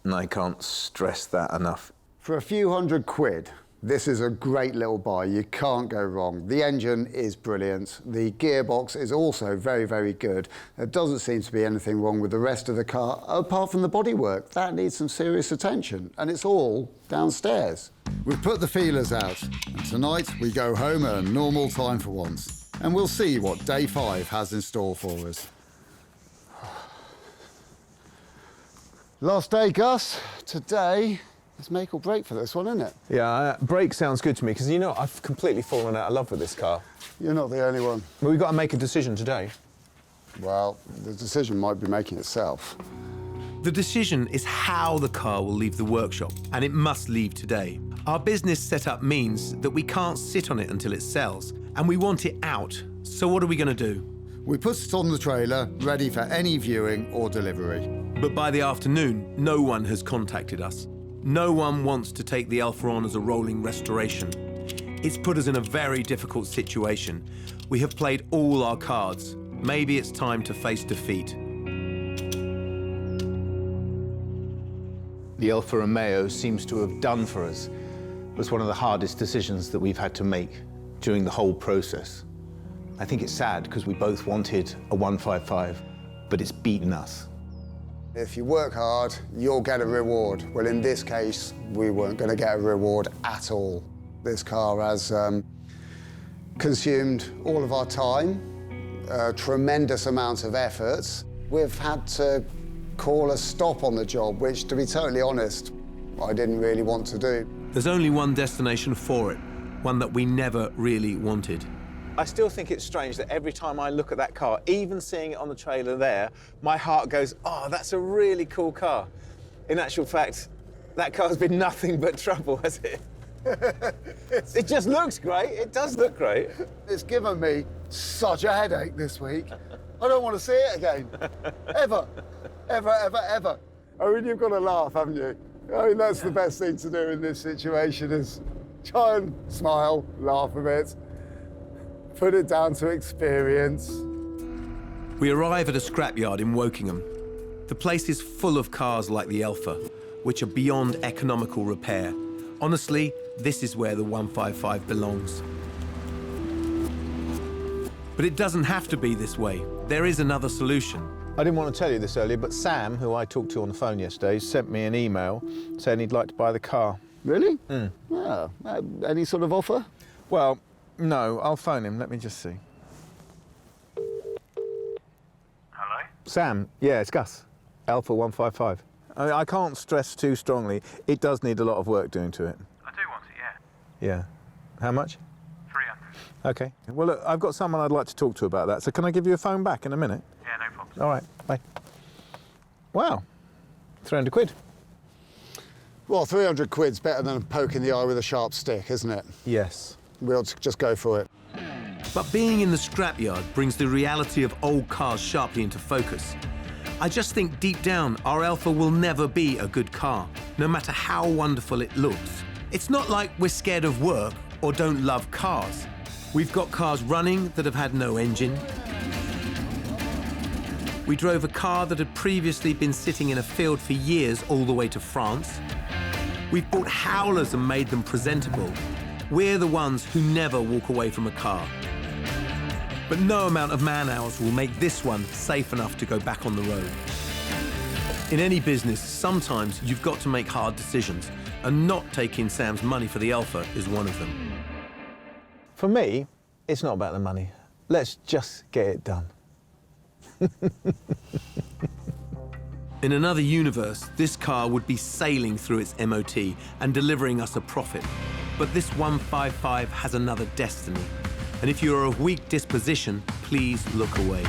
[SPEAKER 3] and I can't stress that enough.
[SPEAKER 7] For a few £100, this is a great little buy. You can't go wrong. The engine is brilliant. The gearbox is also very, very good. There doesn't seem to be anything wrong with the rest of the car, apart from the bodywork. That needs some serious attention, and it's all downstairs. We've put the feelers out, and tonight we go home at a normal time for once, and we'll see what day 5 has in store for us. Last day, Gus. Today, it's make or break for this one, isn't it?
[SPEAKER 3] Yeah, brake sounds good to me, because, I've completely fallen out of love with this car.
[SPEAKER 7] You're not the only one.
[SPEAKER 3] But we've got to make a decision today.
[SPEAKER 7] Well, the decision might be making itself.
[SPEAKER 1] The decision is how the car will leave the workshop, and it must leave today. Our business setup means that we can't sit on it until it sells, and we want it out. So what are we going to do?
[SPEAKER 7] We put it on the trailer, ready for any viewing or delivery.
[SPEAKER 1] But by the afternoon, no one has contacted us. No one wants to take the Alpha on as a rolling restoration. It's put us in a very difficult situation. We have played all our cards. Maybe it's time to face defeat.
[SPEAKER 3] the Alfa Romeo seems to have done for us was one of the hardest decisions that we've had to make during the whole process. I think it's sad because we both wanted a 155, but it's beaten us.
[SPEAKER 2] If you work hard, you'll get a reward. Well, in this case, we weren't going to get a reward at all. This car has consumed all of our time, a tremendous amount of efforts. We've had to call a stop on the job, which, to be totally honest, I didn't really want to do.
[SPEAKER 1] There's only one destination for it, one that we never really wanted.
[SPEAKER 3] I still think it's strange that every time I look at that car, even seeing it on the trailer there, my heart goes, oh, that's a really cool car. In actual fact, that car's been nothing but trouble, has it? It just looks great. It does look great.
[SPEAKER 2] It's given me such a headache this week. I don't want to see it again. Ever. Ever, ever, ever. I mean, you've got to laugh, haven't you? I mean, that's the best thing to do in this situation is try and smile, laugh a bit, put it down to experience.
[SPEAKER 1] We arrive at a scrapyard in Wokingham. The place is full of cars like the Alpha, which are beyond economical repair. Honestly, this is where the 155 belongs. But it doesn't have to be this way. There is another solution.
[SPEAKER 3] I didn't want to tell you this earlier, but Sam, who I talked to on the phone yesterday, sent me an email saying he'd like to buy the car.
[SPEAKER 2] Really? Yeah. Any sort of offer?
[SPEAKER 3] Well, no, I'll phone him. Let me just see.
[SPEAKER 9] Hello?
[SPEAKER 3] Sam, yeah, it's Gus. Alpha 155. I can't stress too strongly, it does need a lot of work doing to it.
[SPEAKER 9] I do want it, yeah.
[SPEAKER 3] Yeah. How much?
[SPEAKER 9] 300.
[SPEAKER 3] OK. Well, look, I've got someone I'd like to talk to about that, so can I give you a phone back in a minute?
[SPEAKER 9] Yeah, no problem.
[SPEAKER 3] All right, bye. Wow, 300 quid.
[SPEAKER 2] Well, 300 quid's better than a poke in the eye with a sharp stick, isn't it?
[SPEAKER 3] Yes.
[SPEAKER 2] We'll just go for it.
[SPEAKER 1] But being in the scrapyard brings the reality of old cars sharply into focus. I just think deep down, our Alpha will never be a good car, no matter how wonderful it looks. It's not like we're scared of work or don't love cars. We've got cars running that have had no engine. We drove a car that had previously been sitting in a field for years all the way to France. We've bought howlers and made them presentable. We're the ones who never walk away from a car. But no amount of man-hours will make this one safe enough to go back on the road. In any business, sometimes you've got to make hard decisions, and not taking Sam's money for the Alpha is one of them.
[SPEAKER 3] For me, it's not about the money. Let's just get it done.
[SPEAKER 1] In another universe, this car would be sailing through its MOT and delivering us a profit. But this 155 has another destiny. And if you're of weak disposition, please look away.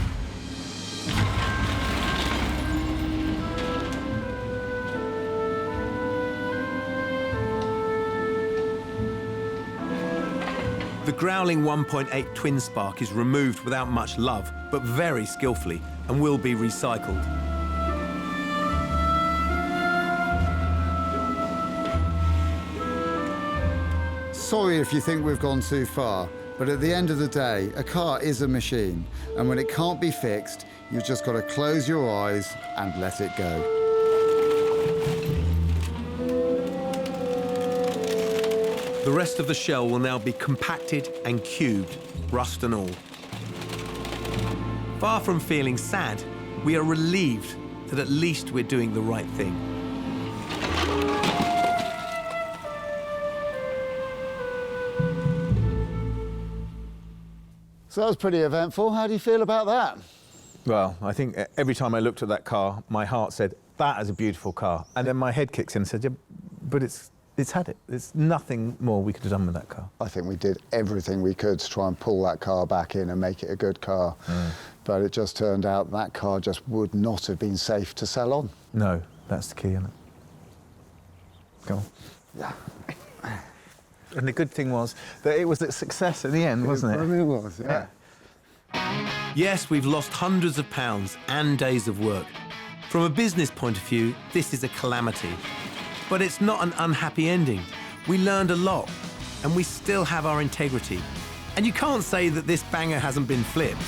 [SPEAKER 1] The growling 1.8 twin spark is removed without much love, but very skillfully, and will be recycled.
[SPEAKER 2] Sorry if you think we've gone too far, but at the end of the day, a car is a machine, and when it can't be fixed, you've just got to close your eyes and let it go.
[SPEAKER 1] The rest of the shell will now be compacted and cubed, rust and all. Far from feeling sad, we are relieved that at least we're doing the right thing.
[SPEAKER 2] So that was pretty eventful. How do you feel about that?
[SPEAKER 3] Well, I think every time I looked at that car, my heart said, that is a beautiful car. And then my head kicks in and said, yeah, but it's had it. There's nothing more we could have done with that car.
[SPEAKER 2] I think we did everything we could to try and pull that car back in and make it a good car. But it just turned out that car just would not have been safe to sell on.
[SPEAKER 3] No, that's the key, isn't it? Go on.
[SPEAKER 2] Yeah.
[SPEAKER 3] And the good thing was that it was a success in the end, wasn't it?
[SPEAKER 2] It was, yeah.
[SPEAKER 1] Yes, we've lost hundreds of pounds and days of work. From a business point of view, this is a calamity. But it's not an unhappy ending. We learned a lot, and we still have our integrity. And you can't say that this banger hasn't been flipped.